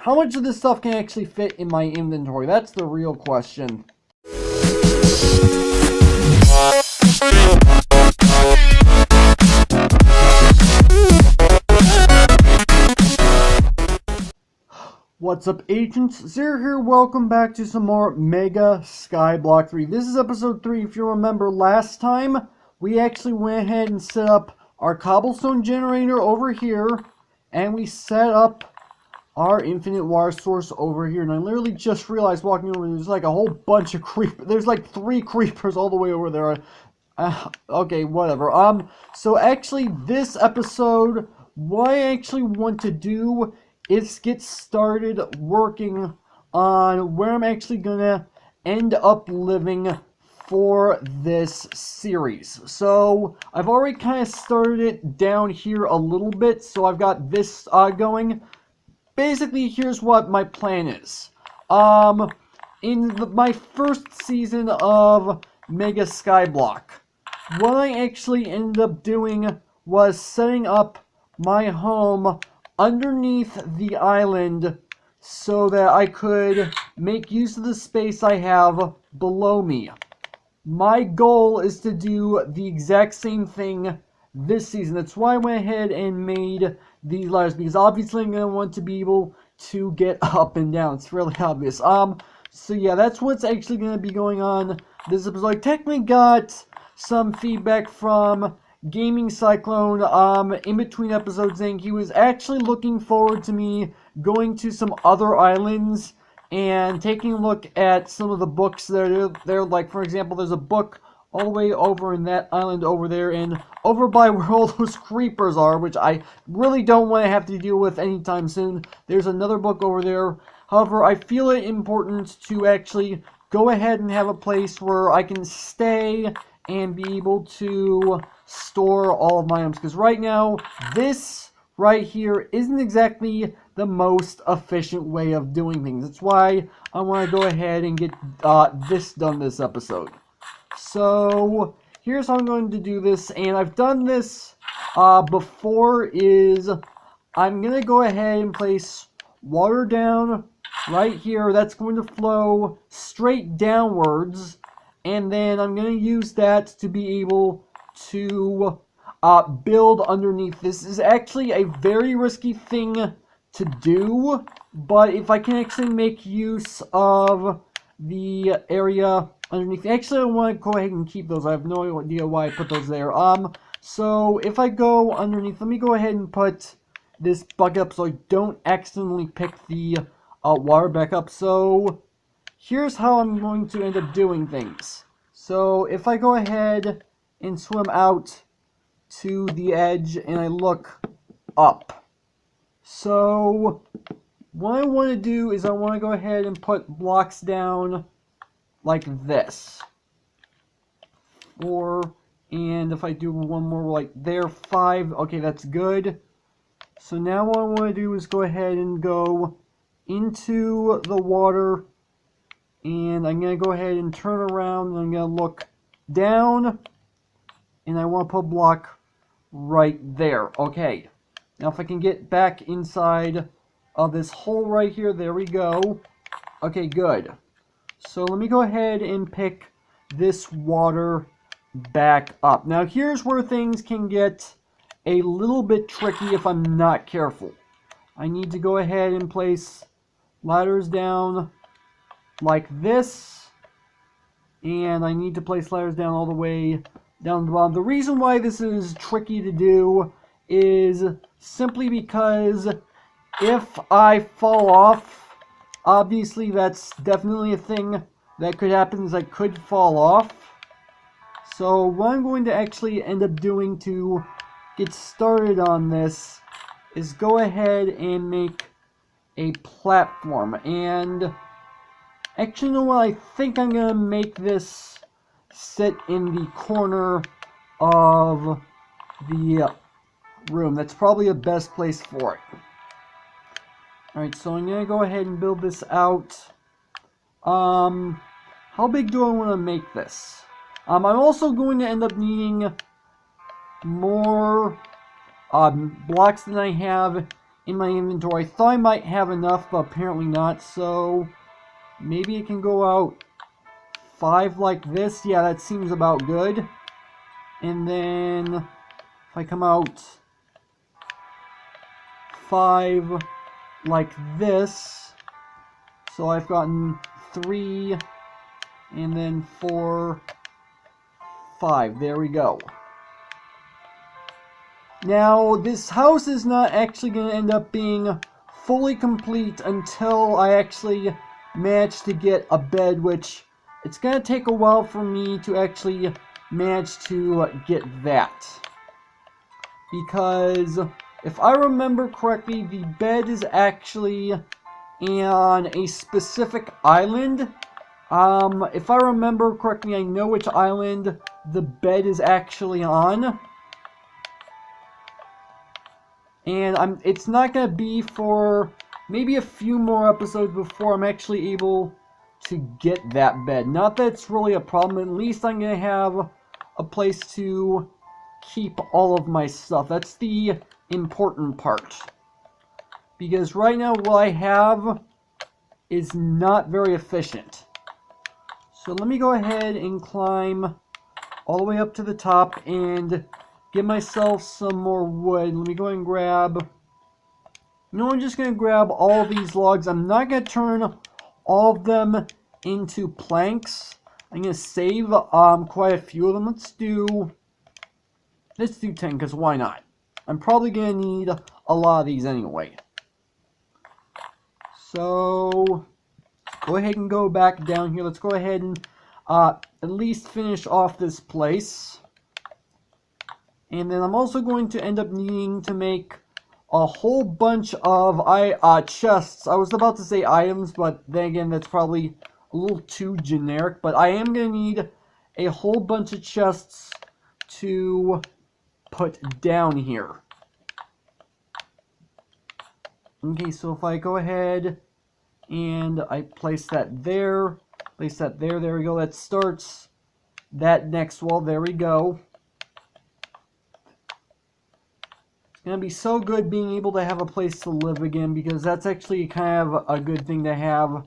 how much of this stuff can actually fit in my inventory? That's the real question. What's up, agents? Zero here. Welcome back to some more Mega Skyblock 3. This is episode 3. If you remember, last time we actually went ahead and set up our cobblestone generator over here, and we set up our infinite water source over here. And I literally just realized walking over, there's like a whole bunch of creepers. There's like 3 creepers all the way over there. Okay, whatever. So actually, this episode, what I actually want to do is get started working on where I'm actually gonna end up living for this series. So I've already kind of started it down here a little bit, so I've got this going. Basically, here's what my plan is. In my first season of Mega Skyblock, what I actually ended up doing was setting up my home underneath the island so that I could make use of the space I have below me. My goal is to do the exact same thing this season. That's why I went ahead and made these ladders, because obviously I'm going to want to be able to get up and down. It's really obvious. So yeah, that's what's actually going to be going on this episode. I technically got some feedback from Gaming Cyclone in between episodes, saying he was actually looking forward to me going to some other islands and taking a look at some of the books that are there. Like, for example, there's a book all the way over in that island over there, and over by where all those creepers are, which I really don't want to have to deal with anytime soon. There's another book over there. However, I feel it important to actually go ahead and have a place where I can stay and be able to store all of my items, because right now this right here isn't exactly the most efficient way of doing things. That's why I want to go ahead and get this done this episode. So here's how I'm going to do this, and I've done this before. Is I'm gonna go ahead and place water down right here. That's going to flow straight downwards, and then I'm going to use that to be able to build underneath. This is actually a very risky thing to do, but if I can actually make use of the area underneath. Actually, I want to go ahead and keep those. I have no idea why I put those there. So if I go underneath, let me go ahead and put this bucket up so I don't accidentally pick the water back up. So here's how I'm going to end up doing things. So if I go ahead and swim out to the edge and I look up. So what I want to do is I want to go ahead and put blocks down like this. 4, and if I do one more like there, 5. Okay, that's good. So now what I want to do is go ahead and go into the water, and I'm going to go ahead and turn around, and I'm going to look down, and I want to put a block right there. Okay, now if I can get back inside of this hole right here, there we go. Okay, good. So let me go ahead and pick this water back up. Now here's where things can get a little bit tricky if I'm not careful. I need to go ahead and place ladders down like this, and I need to place ladders down all the way down the bottom. The reason why this is tricky to do is simply because if I fall off, obviously that's definitely a thing that could happen, is I could fall off. So what I'm going to actually end up doing to get started on this is go ahead and make a platform. And actually, you know what? I think I'm going to make this sit in the corner of the room. That's probably the best place for it. Alright, so I'm going to go ahead and build this out. How big do I want to make this? I'm also going to end up needing more blocks than I have in my inventory. I thought I might have enough, but apparently not. So maybe it can go out 5 like this. Yeah, that seems about good. And then if I come out 5 like this, so I've gotten 3 and then 4, 5. There we go. Now, this house is not actually going to end up being fully complete until I actually manage to get a bed, which it's going to take a while for me to actually manage to get that. Because if I remember correctly, the bed is actually on a specific island. If I remember correctly, I know which island the bed is actually on. And it's not going to be for maybe a few more episodes before I'm actually able to get that bed. Not that it's really a problem, at least I'm going to have a place to keep all of my stuff. That's the important part. Because right now what I have is not very efficient. So let me go ahead and climb all the way up to the top and get myself some more wood. Let me go and grab... You know, I'm just going to grab all these logs. I'm not going to turn all of them into planks. I'm going to save quite a few of them. Let's do 10, because why not? I'm probably going to need a lot of these anyway. So, go ahead and go back down here. Let's go ahead and at least finish off this place. And then I'm also going to end up needing to make a whole bunch of chests. I was about to say items, but then again, that's probably a little too generic. But I am going to need a whole bunch of chests to put down here. Okay, so if I go ahead and I place that there, there we go. That starts that next wall. There we go. It's going to be so good being able to have a place to live again, because that's actually kind of a good thing to have.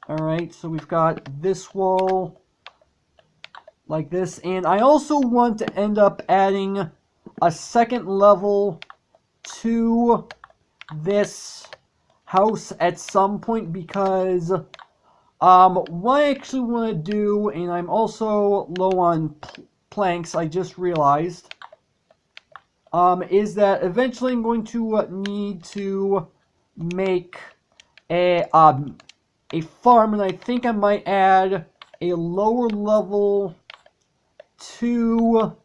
Alright, so we've got this wall like this, and I also want to end up adding a second level to this house at some point, because what I actually want to do, and I'm also low on planks, I just realized, is that eventually I'm going to need to make a farm, and I think I might add a lower level to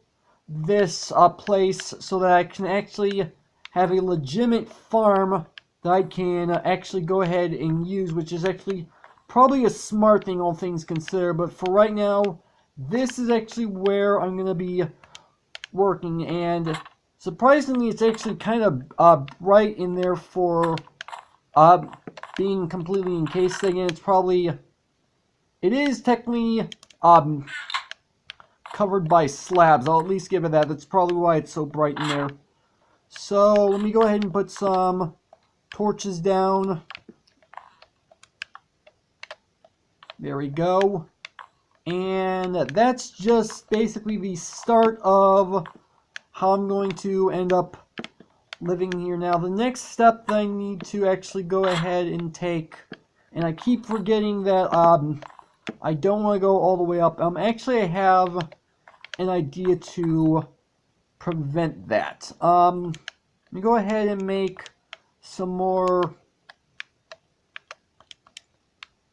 this place so that I can actually have a legitimate farm that I can actually go ahead and use, which is actually probably a smart thing, all things considered. But for right now, this is actually where I'm going to be working, and surprisingly, it's actually kind of bright in there for being completely encased. Again, it is technically covered by slabs. I'll at least give it that. That's probably why it's so bright in there. So let me go ahead and put some torches down. There we go. And that's just basically the start of how I'm going to end up living here. Now, the next step that I need to actually go ahead and take, and I keep forgetting that I don't want to go all the way up. Actually, I have an idea to prevent that. Let me go ahead and make some more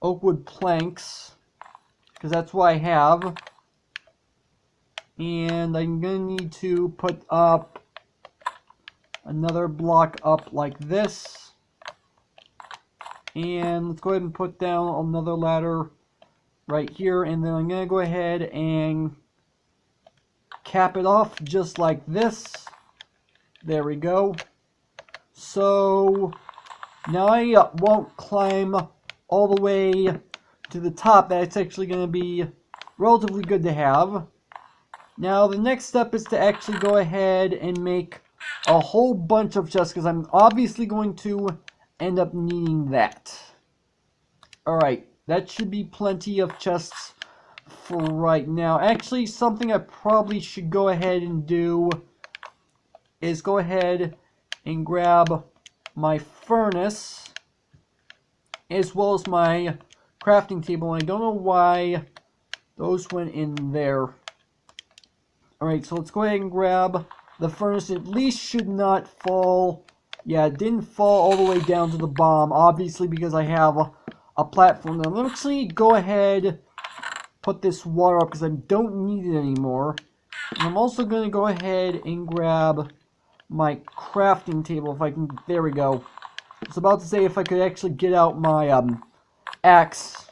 oak wood planks, because that's what I have. And I'm going to need to put up another block up like this. And let's go ahead and put down another ladder right here. And then I'm going to go ahead and cap it off just like this. There we go. So now I won't climb all the way to the top. That's actually going to be relatively good to have. Now the next step is to actually go ahead and make a whole bunch of chests because I'm obviously going to end up needing that. Alright, that should be plenty of chests for right now. Actually, something I probably should go ahead and do is go ahead and grab my furnace as well as my crafting table. And I don't know why those went in there. Alright, so let's go ahead and grab the furnace. At least should not fall. Yeah, it didn't fall all the way down to the bottom, obviously, because I have a platform there. Let me actually go ahead, put this water up because I don't need it anymore. And I'm also going to go ahead and grab my crafting table if I can. There we go. I was about to say if I could actually get out my axe.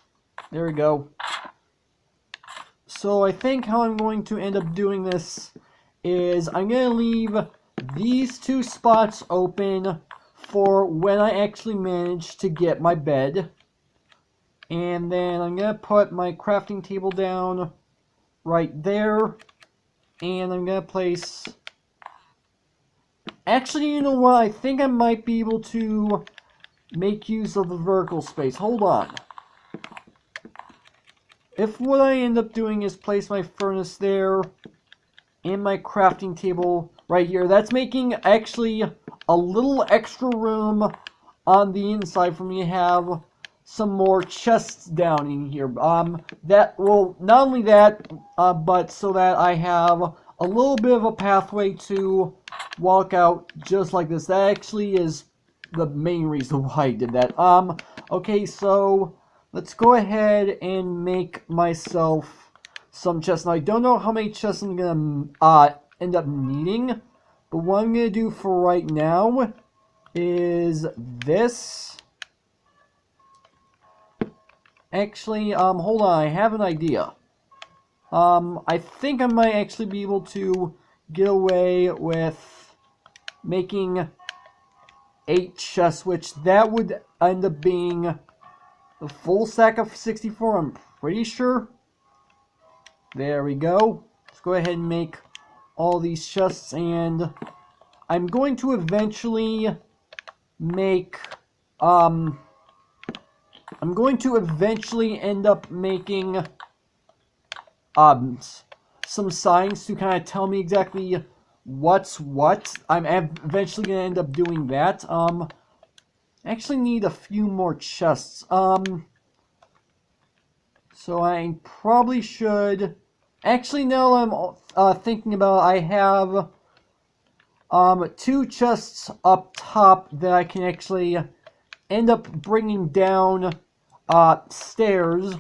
There we go. So I think how I'm going to end up doing this is I'm going to leave these two spots open for when I actually manage to get my bed. And then I'm going to put my crafting table down right there. And I'm going to place... Actually, you know what? I think I might be able to make use of the vertical space. Hold on. If what I end up doing is place my furnace there and my crafting table right here, that's making actually a little extra room on the inside for me to have some more chests down in here. That will not only that, but so that I have a little bit of a pathway to walk out just like this. That actually is the main reason why I did that. Okay, so let's go ahead and make myself some chests. Now, I don't know how many chests I'm going to end up needing, but what I'm going to do for right now is this. Actually, hold on, I have an idea. I think I might actually be able to get away with making 8 chests, which that would end up being the full stack of 64, I'm pretty sure. There we go. Let's go ahead and make all these chests, and I'm going to eventually make, I'm going to eventually end up making, some signs to kind of tell me exactly what's what. I'm eventually going to end up doing that. I actually need a few more chests. So I probably should... Actually, now I'm thinking about it, I have 2 chests up top that I can actually end up bringing down stairs.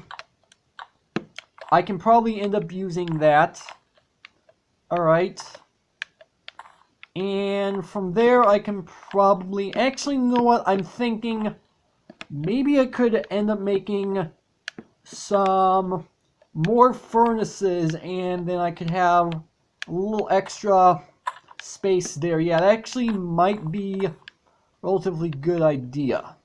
I can probably end up using that. Alright. And from there I can probably... Actually, you know what? I'm thinking maybe I could end up making some more furnaces, and then I could have a little extra space there. Yeah, that actually might be a relatively good idea.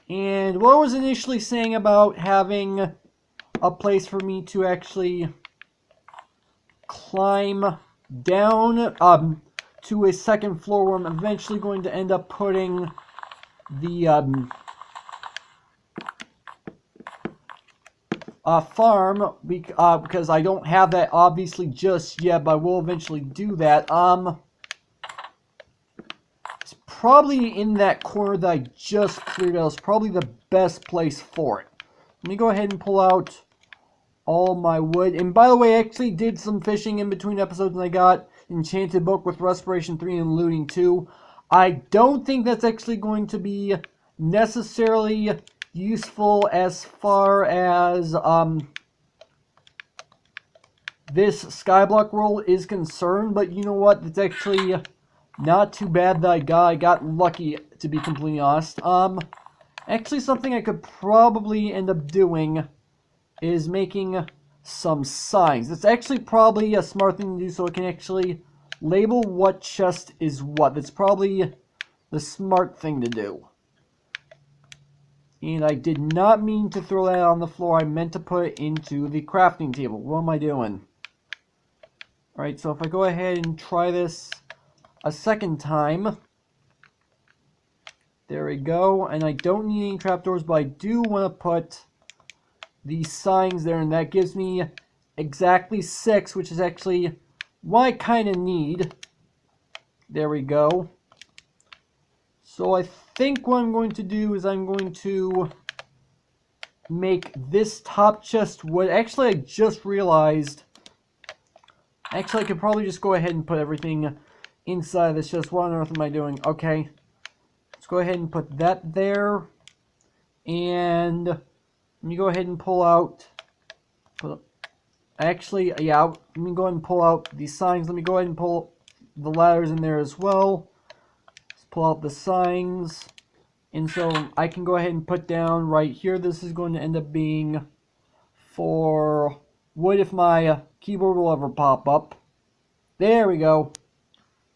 And what I was initially saying about having a place for me to actually climb down to a second floor where I'm eventually going to end up putting the farm, because I don't have that obviously just yet, but I will eventually do that. It's probably in that corner that I just cleared out. It's probably the best place for it. Let me go ahead and pull out all my wood. And by the way, I actually did some fishing in between episodes, and I got Enchanted Book with Respiration 3 and Looting 2. I don't think that's actually going to be necessarily useful as far as this Skyblock world is concerned, but you know what? It's actually not too bad that I got lucky, to be completely honest. Actually, something I could probably end up doing is making some signs. It's actually probably a smart thing to do, so I can actually label what chest is what. That's probably the smart thing to do. And I did not mean to throw that on the floor. I meant to put it into the crafting table. What am I doing? Alright, so if I go ahead and try this a second time. There we go. And I don't need any trapdoors, but I do want to put these signs there, and that gives me exactly 6, which is actually what I kind of need. There we go. So I think what I'm going to do is I'm going to make this top chest wood. Actually, I just realized, actually I could probably just go ahead and put everything inside this chest. What on earth am I doing? Okay. Let's go ahead and put that there. And let me go ahead and pull out. Actually, yeah, let me go ahead and pull out these signs. Let me go ahead and pull the ladders in there as well. Let's pull out the signs. And so I can go ahead and put down right here. This is going to end up being for wood if my keyboard will ever pop up. There we go.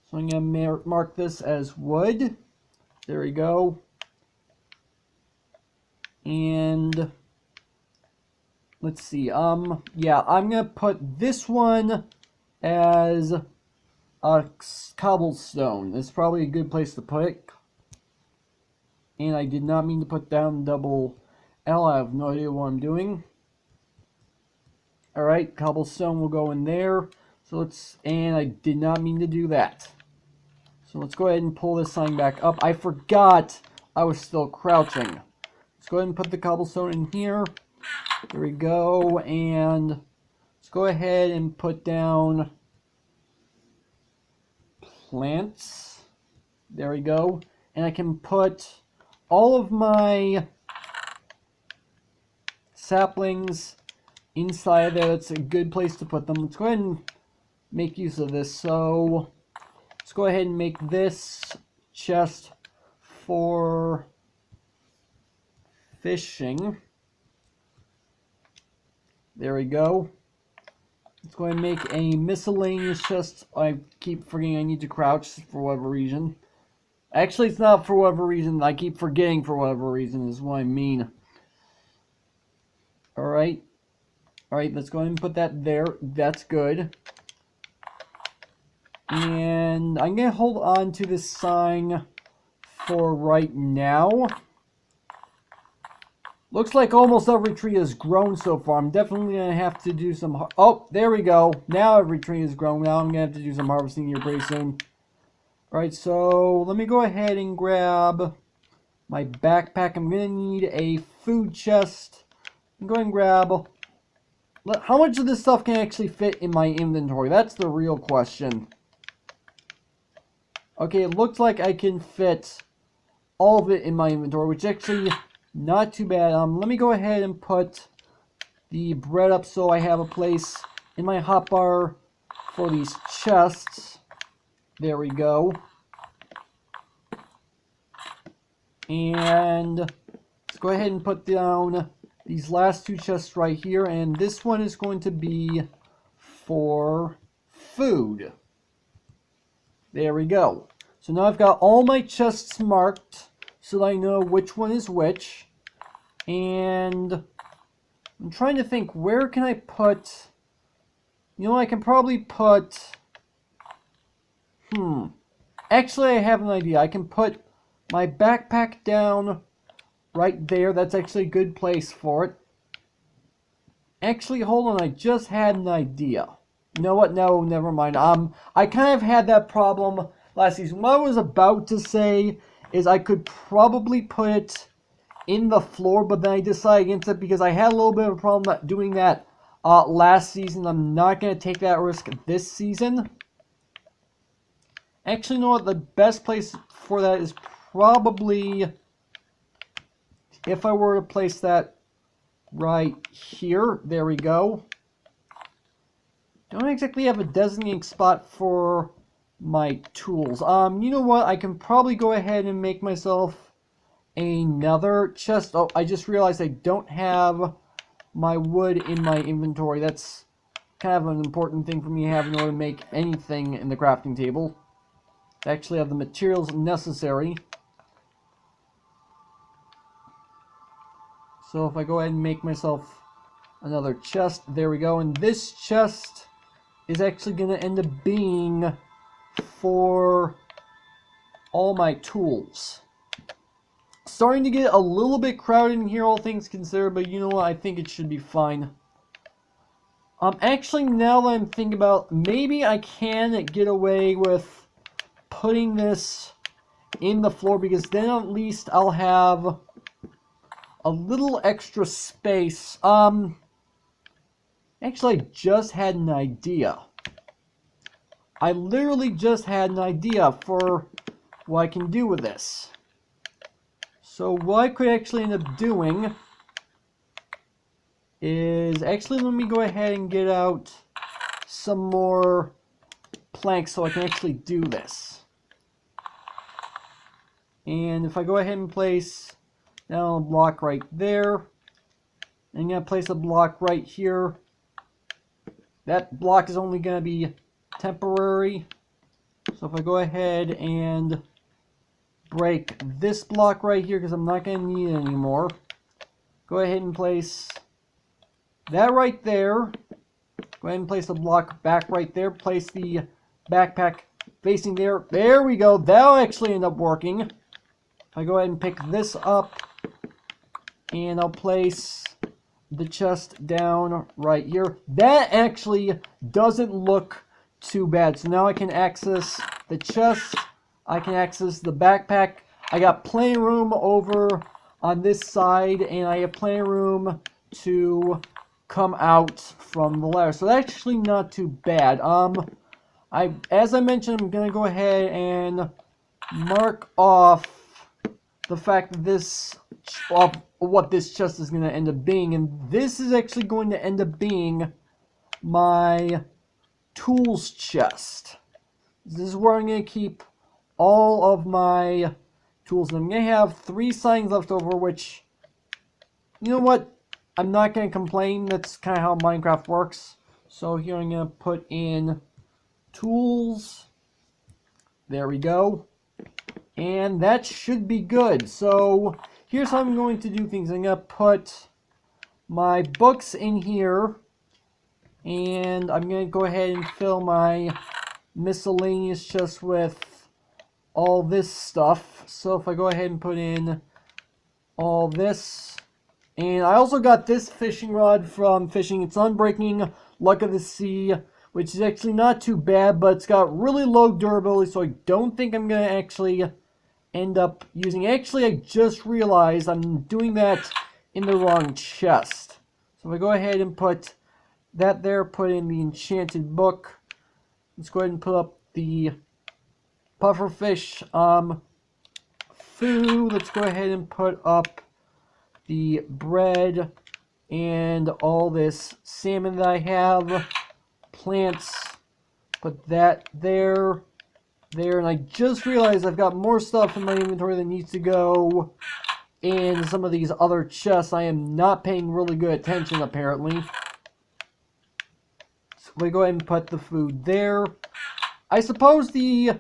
So I'm going to mark this as wood. There we go. And let's see. Yeah, I'm going to put this one as a cobblestone. It's probably a good place to put it. And I did not mean to put down double L. I have no idea what I'm doing. Alright, cobblestone will go in there. So and I did not mean to do that. So let's go ahead and pull this sign back up. I forgot I was still crouching. Let's go ahead and put the cobblestone in here. There we go. And let's go ahead and put down plants. There we go. And I can put all of my saplings inside there. That's a good place to put them. Let's go ahead and make use of this. So let's go ahead and make this chest for fishing. There we go. Let's go ahead and make a miscellaneous chest. I keep forgetting I need to crouch for whatever reason. Actually, it's not for whatever reason. I keep forgetting for whatever reason is what I mean. Alright. Alright, let's go ahead and put that there. That's good. And I'm going to hold on to this sign for right now. Looks like almost every tree has grown so far. I'm definitely going to have to do some... Oh, there we go. Now every tree has grown. Now I'm going to have to do some harvesting here pretty soon. Alright, so let me go ahead and grab my backpack. I'm going to need a food chest. I'm going to grab... How much of this stuff can actually fit in my inventory? That's the real question. Okay, it looks like I can fit all of it in my inventory, which actually not too bad. Let me go ahead and put the bread up so I have a place in my hotbar for these chests. There we go. And let's go ahead and put down these last two chests right here. And this one is going to be for food. There we go. So now I've got all my chests marked so that I know which one is which. And I'm trying to think, where can I put... You know, I can probably put... Actually, I have an idea. I can put my backpack down right there. That's actually a good place for it. Actually, hold on. I just had an idea. You know what? No, never mind. I kind of had that problem last season. What I was about to say is I could probably put it in the floor, but then I decided against it because I had a little bit of a problem doing that last season. I'm not going to take that risk this season. Actually, you know what? The best place for that is probably if I were to place that right here. There we go. Don't exactly have a designated spot for my tools. You know what? I can probably go ahead and make myself another chest. Oh, I just realized I don't have my wood in my inventory. That's kind of an important thing for me to have in order to make anything in the crafting table. I actually have the materials necessary. So if I go ahead and make myself another chest, there we go. And this chest is actually going to end up being for all my tools. Starting to get a little bit crowded in here, all things considered, but you know what? I think it should be fine. Actually, now that I'm thinking about, maybe I can get away with putting this in the floor, because then at least I'll have a little extra space. Actually, I just had an idea. I literally just had an idea for what I can do with this. So what I could actually end up doing is, actually let me go ahead and get out some more planks so I can actually do this. And if I go ahead and place down a block right there, and I'm going to place a block right here, that block is only going to be temporary. So if I go ahead and break this block right here, because I'm not going to need it anymore, go ahead and place that right there. Go ahead and place the block back right there. Place the backpack facing there. There we go. That'll actually end up working. If I go ahead and pick this up, and I'll place the chest down right here. That actually doesn't look too bad. So now I can access the chest. I can access the backpack. I got plenty of room over on this side, and I have plenty of room to come out from the ladder. So that's actually not too bad. As I mentioned, I'm gonna go ahead and mark off the fact that this of what this chest is going to end up being, and this is actually going to end up being my tools chest. This is where I'm going to keep all of my tools. And I'm going to have 3 signs left over, which, you know what, I'm not going to complain. That's kind of how Minecraft works. So here I'm going to put in tools. There we go. And that should be good. So here's how I'm going to do things. I'm going to put my books in here, and I'm going to go ahead and fill my miscellaneous chest with all this stuff. So if I go ahead and put in all this, and I also got this fishing rod from fishing. It's Unbreaking Luck of the Sea, which is actually not too bad, but it's got really low durability, so I don't think I'm going to actually end up using. Actually, I just realized I'm doing that in the wrong chest. So if I go ahead and put that there, put in the enchanted book. Let's go ahead and put up the pufferfish food. Let's go ahead and put up the bread and all this salmon that I have. Plants, put that there, and I just realized I've got more stuff in my inventory that needs to go in some of these other chests. I am not paying really good attention, apparently. So we go ahead and put the food there. I suppose the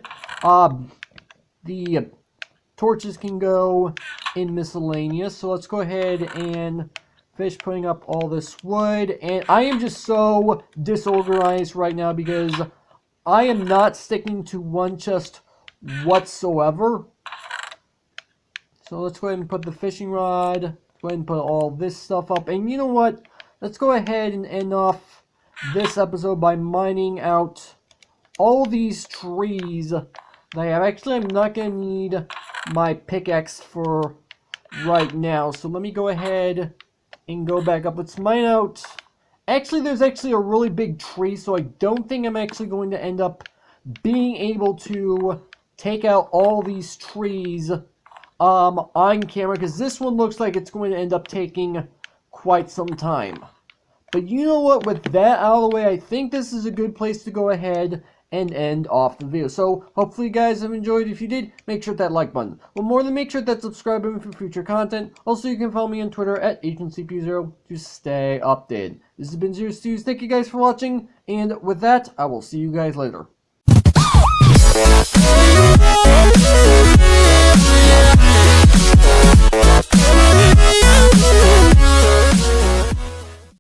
torches can go in miscellaneous, so let's go ahead and finish putting up all this wood. And I am just so disorganized right now because I am not sticking to one chest whatsoever. So let's go ahead and put the fishing rod, go ahead and put all this stuff up. And you know what? Let's go ahead and end off this episode by mining out all these trees that I have. Actually, I'm not going to need my pickaxe for right now. So let me go ahead and go back up. Let's mine out. Actually, there's actually a really big tree, so I don't think I'm actually going to end up being able to take out all these trees on camera, because this one looks like it's going to end up taking quite some time. But you know what, with that out of the way, I think this is a good place to go ahead and end off the video. So hopefully you guys have enjoyed. If you did, make sure to hit that like button. Well, more than make sure that subscribe button for future content. Also, you can follow me on Twitter at AgentCP0 to stay updated. This has been Zero Stews. Thank you guys for watching, and with that, I will see you guys later.